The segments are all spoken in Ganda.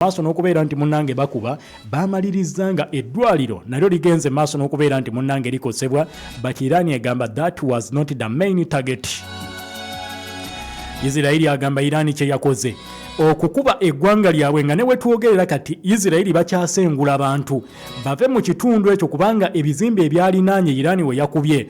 maaso n'okubeera nti munnange bakuba baamaliriza nga eddwaliro nalyo ligenze maaso n'okubeera nti munnange likosebwa but Iran egamba that was not the main target. Israel agamba Iran kye yakoze okukuba eggwanga lyabwe nga ne wetwogerera kati Israel bakyasengula abantu bave mu kitundu ekyo kubanga ebizimbe ebyalinaanye Iran we yakubye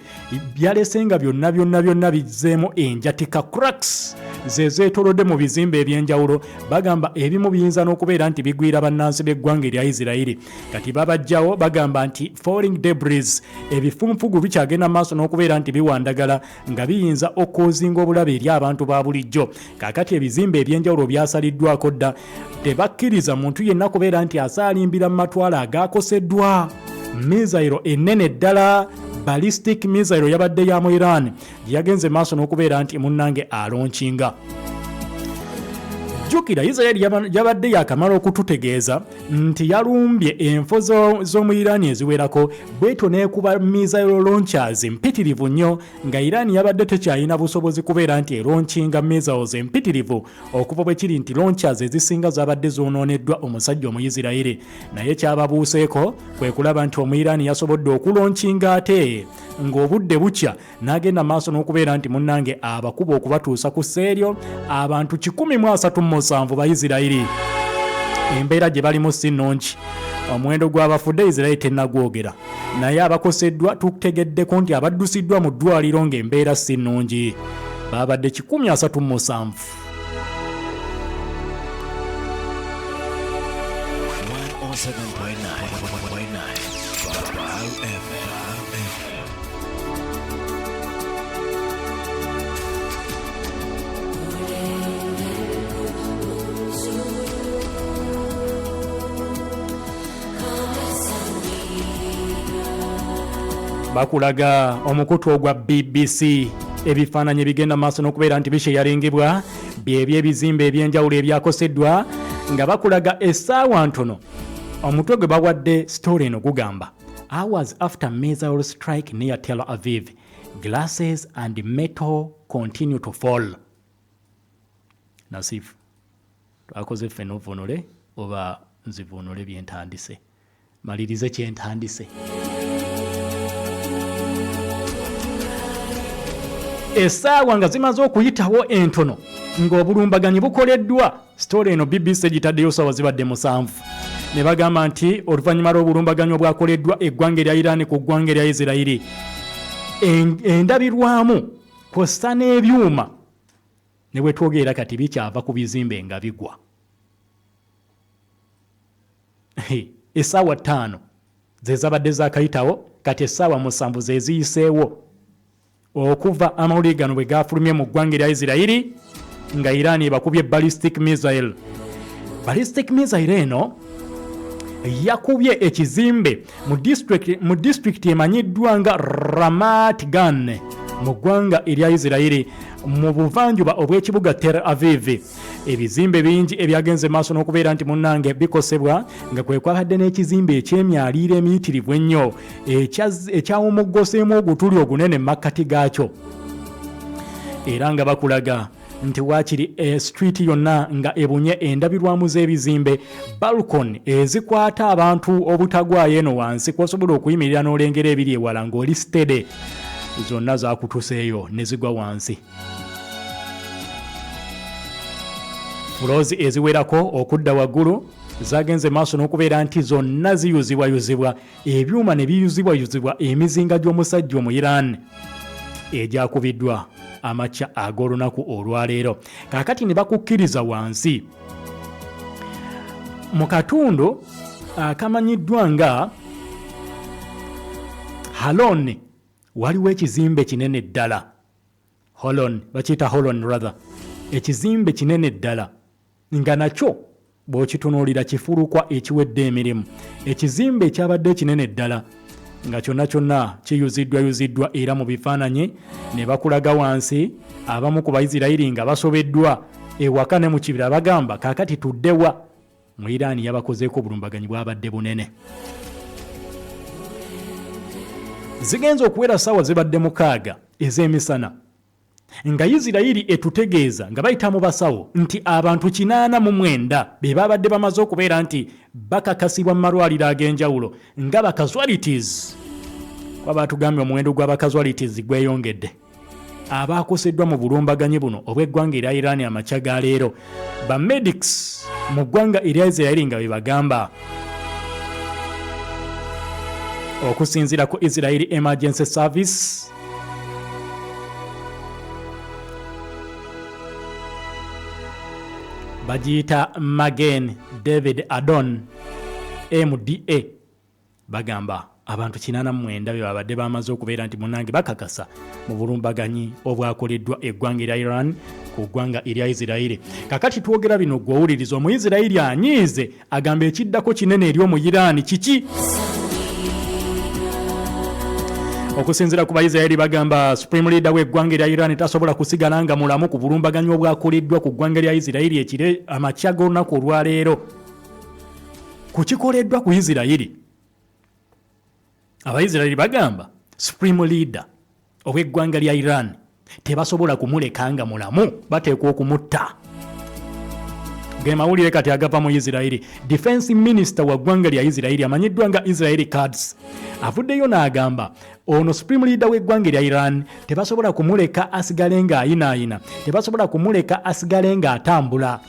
byalesenga byonna bizzeemu enjatika cracks zezeetolodde mu bizimbe ebyenjawulo bagamba ebimu biyinza n'okubeera nti bigwira bannansi b'eggwanga erya Israel kati babajjawo bagamba nti falling debris ebifunfugu bikyagenda maaso n'okubeera nti biwandagala nga biyinza okkozinga obulabe eri abantu ba bulijjo kaakati ebizimbe ebyenjawulo byasaliddwako dda tebakkiriza muntu yenna kubeera nti asaalimbira mu matwala agaakoseddwa missile ennene ddala ballistic missile yabadde ya mu Iran yagenze maaso n'okubeera nti munnange alonkinga. Jukira Israel yabadde yakamala okututegeeza nti yalumbye enfo z'omu Iran eziwerako bweto n'ekuba missile launchers mpitirivu nnyo nga Iran yabadde tekyalina busobozi kubeera nti elonkinga missiles empitirivu okuva bwe kiri nti launchers ezisinga zabadde zoonooneddwa omusajja omu Israel naye kyababuuseeko kwe kulaba nti omu Iran yasobodde okulonkinga ate ng'obudde bukya n'agenda maaso n'okubeera nti munnange abakuba okubatuusa ku sseeryo abantu 137 ba Israel embeera gye balimu si nnungi omuwendo gw'abafudde Israel tennagwogera naye abakoseddwa tutegeddeko nti abaddusiddwa mu ddwaliro ng'embeera si nnungi babadde 137. Bakulaga omukutu ogwa BBC ebifaananyi bigenda maaso n'okubeera nti bisheyaringibwa by'ebyebizimbe ebyenjawulo ebyakoseddwa nga bakulaga essaawa ntono omutwe gwe bawadde story eno gugamba hours after missile strike near Tel Aviv glasses and metal continue to fall. Nasifu twakoze ffe n'ovunule oba nzivunule byentandise malirize kyentandise. Essaawa nga zimaze okuyitawo entono ng'obulumbaganyi bukoleddwa story eno BBC gitaddeyo ssaawa zibadde 7 ne bagamba nti oluvannyuma lw'obulumbaganyi obwakoleddwa eggwanga erya Iran ku ggwanga erya Israel endabirwamu kw'ossa n'ebyuma ne bwe twogera kati bikyava ku bizimbe nga bigwa. Essaawa 5 ze zabadde zaakayitawo kati essaawa 7 ze ziyiseewo okuva amawulire gano bwe gafulumye mu ggwanga erya Israel nga Iran ebakubye ballistic missile. Ballistic missile eno yakubye ekizimbe mu district emanyiddwa nga Ramat Gan mu ggwanga erya Israel mu buvanjuba obw'ekibuga Tel Aviv. Ebizimbe bingi ebyagenze maaso n'okubeera nti munnange bikosebwa nga kwe kwabadde n'ekizimbe eky'emyaliiro emiyitirivu ennyo ekyawumuggoseemu ogutuli ogunene mu makkati gaakyo era nga bakulaga nti waakiri street yonna nga ebunye endabirwamu z'ebizimbe balcony ezikwata abantu obutagwayo eno wansi kw'osobola okuyimirira n'olengera ebiri ewala ng'oli stede zonna zaakutuseeyo ne zigwa wansi. Fulozi eziwerako okudda waggulu zagenze maaso n'okubeera nti zonna ziyuzibwayuzibwa ebyuma ne biyuzibwayuzibwa emizinga gy'omusajja omu Iran egyakubiddwa amakya ag'olunaku olwaleero kaakati ne bakukkiriza wansi mu katundu akamanyiddwa nga Holon waliwo ekizimbe kinene ddala Holon bakiyita Holon rather ekizimbe kinene ddala nga nakyo bw'okitunuulira kifulukwa ekiwedde emirimu ekizimbe ekyabadde kinene ddala nga kyonna kiyuziddwa era mu bifaananyi ne bakulaga wansi abamu ku Bayisirayiri nga basobeddwa ewaka ne mu kibira bagamba kaakati tuddewa mu Iran yabakozeeko obulumbaganyi bwabadde bunene. Zigenze okuwera ssaawa zibadde 6 ez'emisana nga Isirayiri etutegeeza nga bayita mu basawo nti abantu 89 be babadde bamaze okubeera nti bakakasibwa mu malwaliro ag'enjawulo nga ba casualties. Kwaba tugambye omuwendo gwa ba casualties gweyongedde. Abaakoseddwa mu bulumbaganyi buno obw'eggwanga erya Iran amakya ga leero, ba medics mu ggwanga erya Isirayiri nga bwe bagamba. Okusinziira ku Israel Emergency Service, bagiyita Magen David Adon MDA, bagamba abantu 89 be babadde bamaze okubeera nti munange bakakasa mu bulumbaganyi obwakoleddwa eggwanga erya Iran ku ggwanga erya Isirayiri. Kakati twogera bino gwe owuliriza Omuyisirayiri anyiize agamba ekiddako kinene eri omu Iran kiki? Okusinziira ku Bayisirayiri bagamba Supreme Leader w'eggwanga erya Iran tasobola kusigala nga mulamu ku bulumbaganyi obwakoleddwa ku ggwanga erya Isirayiri ekire amakya g'olunaku olwaleero. Kukikoleddwa ku Isirayiri, Abayisirayiri bagamba Supreme Leader ow'eggwanga lya Iran tebasobola kumuleka nga mulamu, bateekwa okumutta. Ge mawulire kati agava mu Isirayiri. Defense Minister wa ggwanga lya Isirayiri amanyiddwa nga Israeli Quds avuddeyo n'agamba ono Supreme Leader w'eggwanga lya Iran tebasobola kumuleka asigale nga ayinaayina, tebasobola kumuleka asigale nga atambula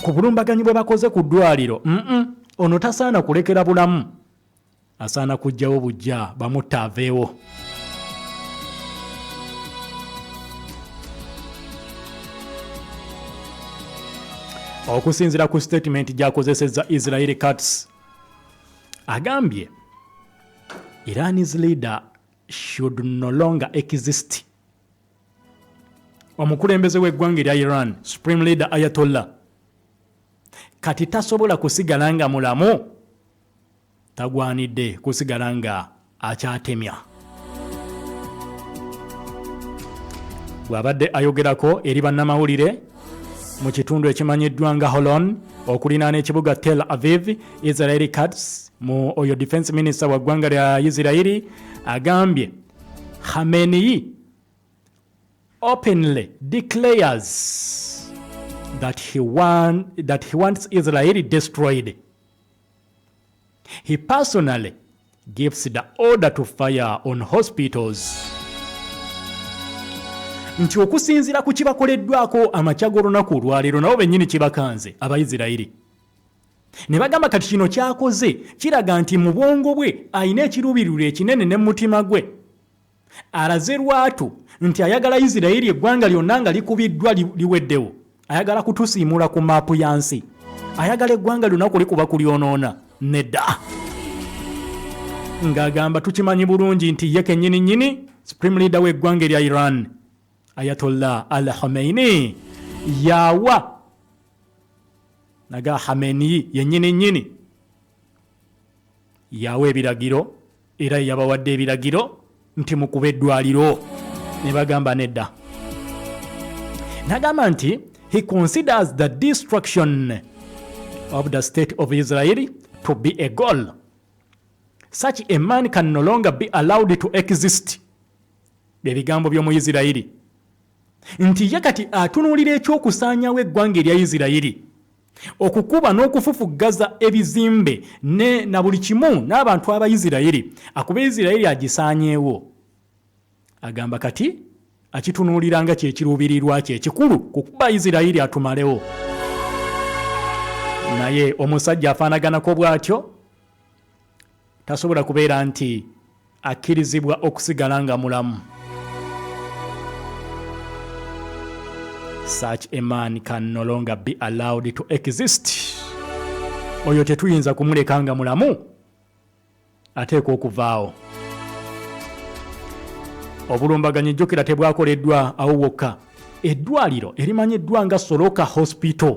ku bulumbaganyi bwe bakoze ku ddwaliro. Ono tasaana kulekera bulamu, asaana kujjawo bujja bamutta aveewo. Okusinziira ku statement gy'akozesezza Israeli Quds, agambye Iran's leader should no longer exist. Omukulembeze w'eggwanga erya Iran, Supreme Leader Ayatollah, kati tasobola kusigala nga mulamu, tagwanidde kusigala nga akyatemya. Bw'abadde ayogerako eri bannamawulire mu kitundu ekimanyiddwa nga Holon okulinaana ekibuga Tel Aviv, Israeli Quds mu oyo defense minister wa ggwanga lya Isirayiri agambye Khamenei openly declares that he wants Israel destroyed. He personally gives the order to fire on hospitals. Nti okusinziira ku kibakoleddwako amakya g'olunaku olwaleero nabo bennyini kibakanze Abayisirayiri. Ne bagamba kati kino kyakoze kiraga nti mu bwongo bwe ayina ekiruubirirwa ekinene ne mutima gwe. Alaze lwatu nti ayagala Isirayiri eggwanga lyonna nga likubiddwa liweddewo. Ayagala kutusiimula ku maapu ya nsi. Ayagala eggwanga lyonna kulikuba kulyonoona. Nedda. Ng'agamba tukimanyi bulungi nti ye kennyini nnyini Supreme Leader w'eggwanga erya Iran, Ayatollah Khamenei, yawa naga Khamenei yennyini nnyini yawa ebiragiro era yabawadde ebiragiro nti mukube eddwaliro. Ne bagamba nedda. Nagamba nti he considers the destruction of the state of Israel to be a goal. Such a man can no longer be allowed to exist. Ebigambo by'omu Isirayiri nti ye kati atunuulira ekyokusaanyawo eggwanga erya Isirayiri, okukuba n'okufufuggaza ebizimbe na buli kimu n'abantu aba Isirayiri, akuba Isirayiri agisaanyeewo. Agamba kati akitunuulira nga kyekiruubirirwa kye ekikulu kukuba Isirayiri atumalewo. Naye omusajja afaanaganako bw'atyo tasobola kubeera nti akkirizibwa okusigala nga mulamu. Such a man can no longer be allowed to exist. Oyo tetuyinza kumuleka nga mulamu, ateekwa okuvaawo. Obulumbaganyi jjukira tebwakoleddwa awo wokka. Eddwaliro erimanyiddwa nga Soroka Hospital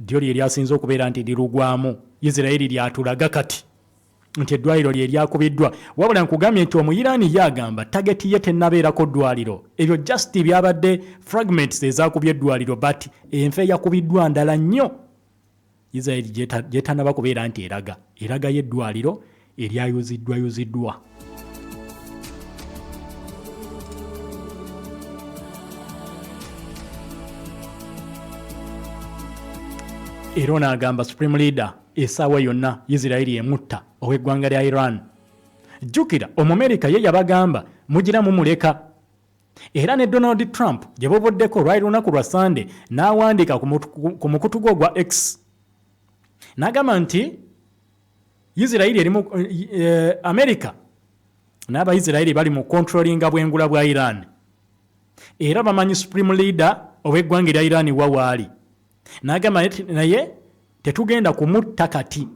lyo lye lyasinze okubeera nti lirugwamu. Isirayiri lyatulaga kati nti eddwaliro lye lyakubiddwa. Wabula nkugambye nti Omuyiraani yagamba tageti ye tennabeerako ddwaliro. Ebyo just byabadde fragments ezakubye eddwaliro, but enfe yakubiddwa ndala nnyo. Isirayiri gyetannaba kubeera nti eraga y'eddwaliro eryayuziddwa. era n'agamba supreme leader essaawa yonna Israeli emutta ow'eggwanga lya Iran. Jjukira Omumerika ye yabagamba mugira mumuleka. Era ne Donald Trump gye boboddeko lwali lunaku lwa Sunday n'awandiika ku mukutu gwe ogwa X n'agamba nti Israeli erimu Amerika n'Abayisirayiri bali mu controllinga bwengula bwa Iran. Era bamanyi supreme leader ow'eggwanga lya Iran wawaali. N'agamba naye tetugenda kumutta kati.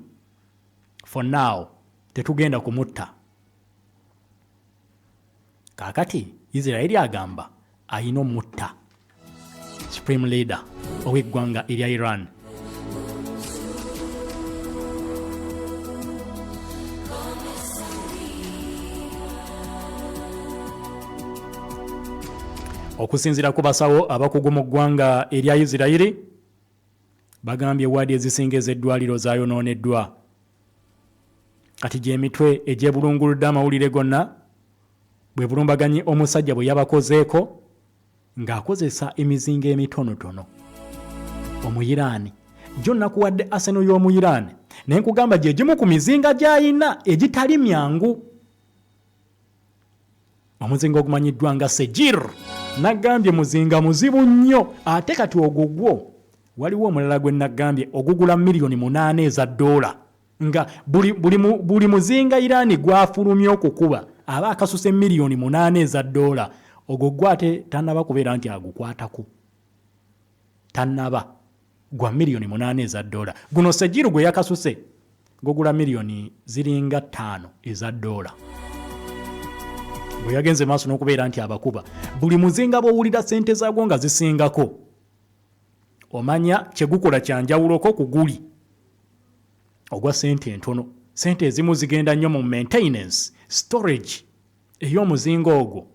For now tetugenda kumutta. Kakati Israeli agamba ayina omutta supreme leader ow'eggwanga erya Iran. Okusinziira ku basawo abakugu mu ggwanga erya Israeli bagambye waadi ezisinga ez'eddwaliro zaayonooneddwa. Kati gy'emitwe egyebulunguludde amawulire gonna bwe bulumbaganye omusajja bwe yabakozeeko ng'akozesa emizinga emitonotono. Omuyiraani jjo nakuwadde Arsenal y'Omuyiraani ne nkugamba gye gimu ku mizinga gy'ayina egitali myangu. Omuzinga ogumanyiddwa nga Sejir nagambye muzinga muzibu nnyo, ate kati ogugwo waliwo omulala gwe nagambye ogugula $8,000,000 eza dola nga buli muzinga Iran gwafulumye okukuba aba akasuse $8,000,000 eza dola. Ogwo gwate tannaba kubeera nti agukwatako, tannaba gwa $8,000,000 eza dola. Guno Sejiru gwe yakasuse gugula $5,000,000 ziringa 5 eza dola. Bwe yagenze maaso n'okubeera nti abakuba buli muzinga bw'owulira ssente zaagwo nga zisingako omanya kyegukola kyanjawuloko ku guli ogwa ssente entono. Ssente ezimu zigenda nnyo mu maintenance storage ey'omuzinga ogwo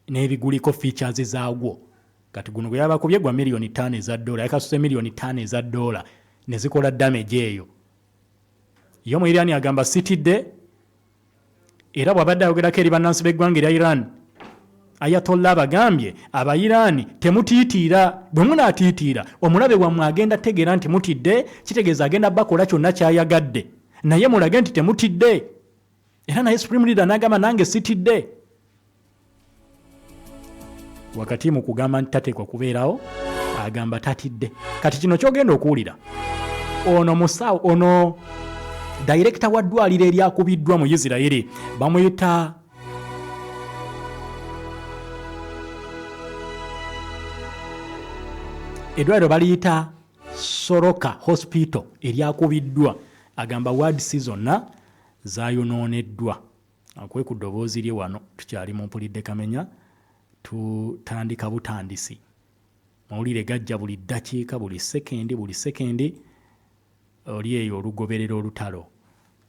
n'ebiguliko features zaagwo. Kati guno gwe yabakubye gwa $5,000,000 eza dola, yakasuse $5,000,000 eza dola ne zikola damage eyo. Yo mu Iran agamba sitidde. Era bw'abadde ayogerako eri bannansi b'eggwanga erya Iran, Ayatollah bagambye Abayiraani temutiitiira. Bwe munaatiitiira omulabe wammwe agenda tegeera nti mutidde, kitegeeza agenda bakola kyonna ky'ayagadde. Naye mulage nti temutidde. Era naye supreme leader n'agamba nange sitidde. Wakati mu kugamba nti tateekwa kubeerawo agamba tatidde. Kati kino ky'ogenda okuwulira ono musawo ono director wa ddwaliro eryakubiddwa mu Isiraeli bamuyita eddwaliro baliyita Soroka Hospital eryakubiddwa. Agamba wardsi zonna zaayonooneddwa. Akwe ku ddoboozi lye wano tukyali mu Mpulidde Kamenya, tutandika butandisi. Mawulire gajja buli ddakiika, buli sekendi oli eyo olugoberera olutalo.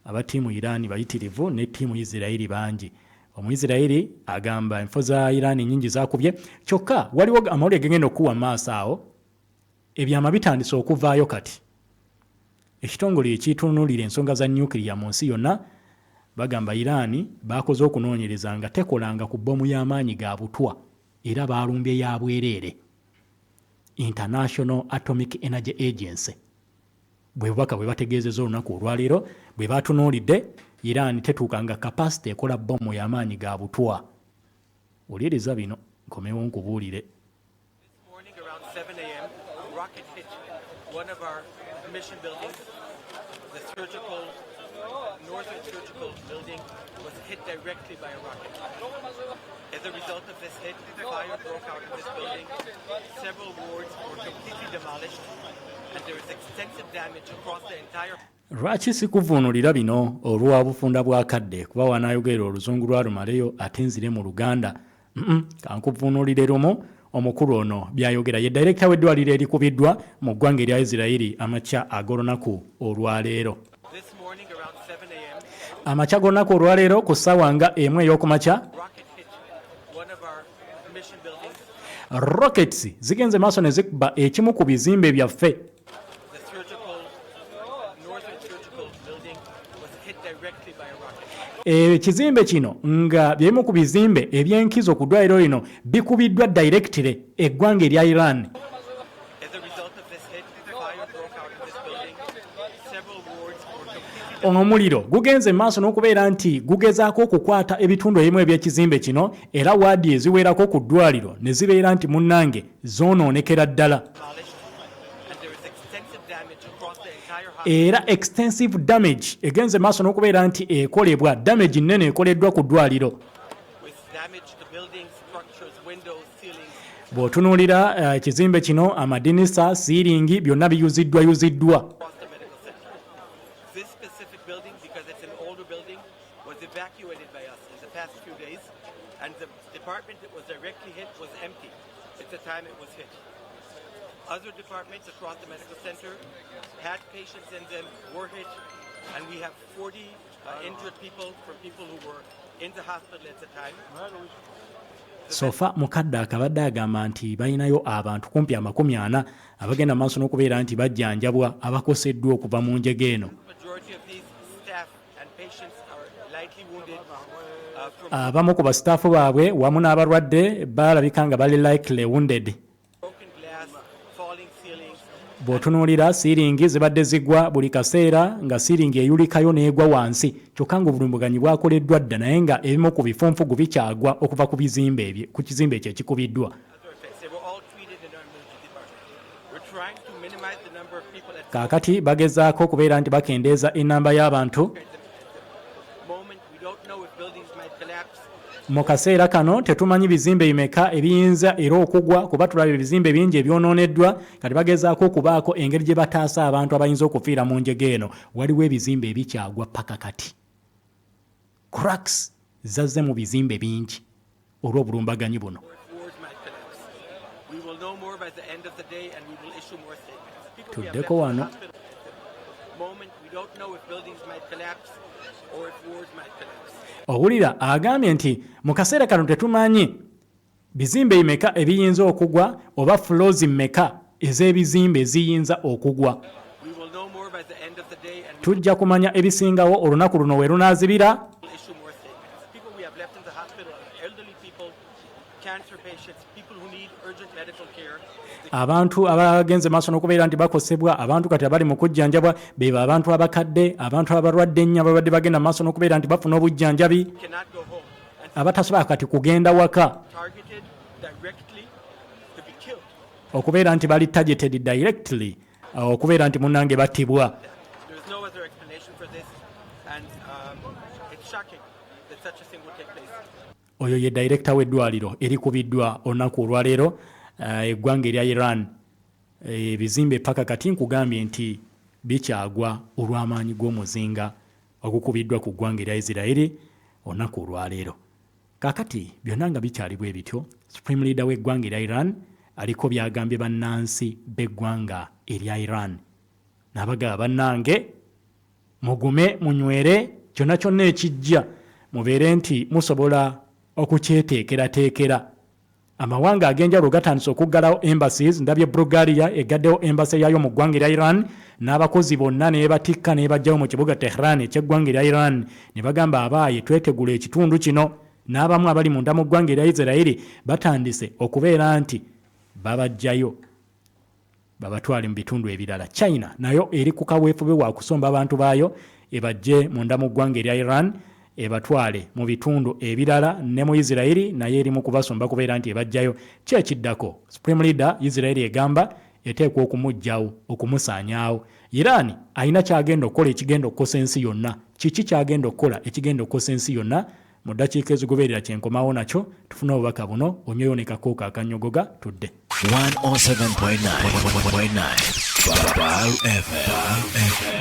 Aba ttiimu Iran bayitirivu ne ttiimu Isiraeli bangi. Omuyisiraeli agamba enfo za Iran nyingi zakubye, kyokka waliwo amawulire gegenda okuwa maaso awo ebyama bitandise okuvaayo. Kati ekitongole ekitunuulira ensonga za nyukiriya mu nsi yonna bagamba Iran bakoze okunoonyereza nga tekolanga ku bbomu y'amaanyi ga butwa era balumbye ya bwereere. International Atomic Energy Agency bwe bubaka bwe bategeezezza olunaku olwaleero bwe batunuulidde Iran tetuukanga kapasite ekola bbomu y'amaanyi ga butwa. Oliriza bino nkomewo nkubuulire. As a result of this hit, fire broke out in this building. Several wards were completely demolished, and there is extensive damage across the entire. Lwaki sikuvuunulira bino olwa bufunda bwa kadde kuba wanaayogera oluzungu lwalumaleyo ate nzire mu Luganda. Kankuvuunulire lumu omukulu ono byayogera. Ye director w'eddwaliro erikubiddwa mu ggwanga erya Isiraeli amakya ag'olunaku olwaleero. Amakya g'olunaku olwaleero ku ssaawa nga emu ey'okumakya rockets zigenze maaso ne zikuba ekimu ku bizimbe byaffe. Ekizimbe kino nga byemu ku bizimbe eby'enkizo ku ddwaliro lino bikubiddwa directly eggwanga erya Iran. As a result of this out of this building. Several wards were completely omuliro gugenze maaso n'okubeera nti gugezaako okukwata ebitundu ebimu eby'ekizimbe kino era waadi eziwerako ku ddwaliro ne zibeera nti munnange zoonoonekera ddala demolished, and there is extensive damage across the entire hospital. era extensive damage egenze maaso n'okubeera nti ekolebwa damage nnene ekoleddwa ku ddwaliro With damage to buildings, structures, windows, ceilings. bw'otunuulira ekizimbe kino amadinisa siiringi byonna biyuziddwa Across the medical center. This specific building, because it's an older building, was evacuated by us in the past few days, and the department that was directly hit was empty at the time it was hit. Other departments across the medical center had patients in them, were hit, and we have 40 injured people from people who were in the hospital at the time. sofa mukadde akabadde agamba nti balinayo abantu kumpi 40 abagenda maaso n'okubeera nti bajjanjabwa abakoseddwa okuva mu njege eno Majority of these staff and patients are lightly wounded from abamu ku basitaafu baabwe wamu n'abalwadde balabika nga bali likely wounded broken glass, falling ceilings. bw'otunuulira siiringi zibadde zigwa buli kaseera nga siiringi eyulikayo n'egwa wansi kyokka nga obulumbuganyi bwakoleddwa dda naye nga ebimu ku bifunfugu bikyagwa okuva ku kizimbe ekyo ekikubiddwa Other effects. They were all treated in our emergency department. We're trying to minimize the number of people at kaakati bagezaako okubeera nti bakendeeza ennamba y'abantu the moment. We don't know if buildings might collapse. mu kaseera kano tetumanyi bizimbe bimeka ebiyinza era okugwa kuba tulaba ebizimbe bingi ebyonooneddwa kati bagezaako okubaako engeri gye bataasa abantu abayinza okufiira mu njege eno waliwo ebizimbe ebikyagwa paka kati cracks zazze mu bizimbe bingi olw'obulumbaganyi buno If wards might collapse. We will know more by the end of the day, and we will issue more statements. People we have Tuddeko left in the wano. hospital at the moment, we don't know if buildings might collapse or if wards might collapse. owulira agambye nti mu kaseera kano tetumanyi bizimbe bimeka ebiyinza okugwa oba floors mmeka ez'ebizimbe eziyinza okugwa We will know more by the end of the day, and we tujja kumanya ebisingawo olunaku luno we lunaazibira will issue more statements. People we have left in the hospital are elderly people, cancer patients, people who need urgent medical care. abantu abagenze maaso n'okubeera nti bakosebwa abantu kati abali mu kujjanjabwa beba abantu abakadde abantu abalwadde ennyo abalwadde bagenda maaso n'okubeera nti bafuna obujjanjabi Cannot go home and abatasobola kati kugenda waka targeted directly to be killed. okubeera nti bali targeted directly okubeera nti munnange battibwa There's no other explanation for this, and it's shocking that such a thing would take place. oyo ye director w'eddwaliro erikubiddwa olunaku olwaleero eggwanga erya Iran ebizimbe paka kati nkugambye nti bikyagwa olw'amaanyi g'omuzinga ogukubiddwa ku ggwanga erya Israel olunaku olwaleero kaakati byonna nga bikyali bwe bityo supreme leader w'eggwanga erya Iran aliko byagambye bannansi b'eggwanga erya Iran n'abagaba bannange mugume munywere kyonna kyonna ekijja mubeere nti musobola okukyeteekerateekera amawanga ag'enjawulo gatandise okuggalawo embassies ndabye Bulgaria egaddewo embassy yayo mu ggwanga erya Iran n'abakozi bonna ne batikka ne bajjawo mu kibuga Tehran eky'eggwanga erya Iran ne bagamba abaaye twetegula ekitundu kino n'abamu abali munda mu ggwanga erya Israel batandise okubeera nti babajjayo babatwale mu bitundu ebirala. China nayo eri ku kaweefube wa kusomba abantu baayo ebajje munda mu ggwanga erya Iran ebatwale mu bitundu ebirala ne mu Israel naye eri mu kubasomba kubeera nti ebajjayo kyekiddako supreme leader Israel egamba eteekwa okumujjawo okumusaanyaawo. Iran alina kyagenda okukola ekigenda okukosa ensi yonna. Kiki kyagenda okukola ekigenda okukosa ensi yonna? Mu ddakiika ezigoberera kyenkomawo nakyo tufuna obubaka buno onyoyo ne kakooka akanyogoga tudde 107.9 FM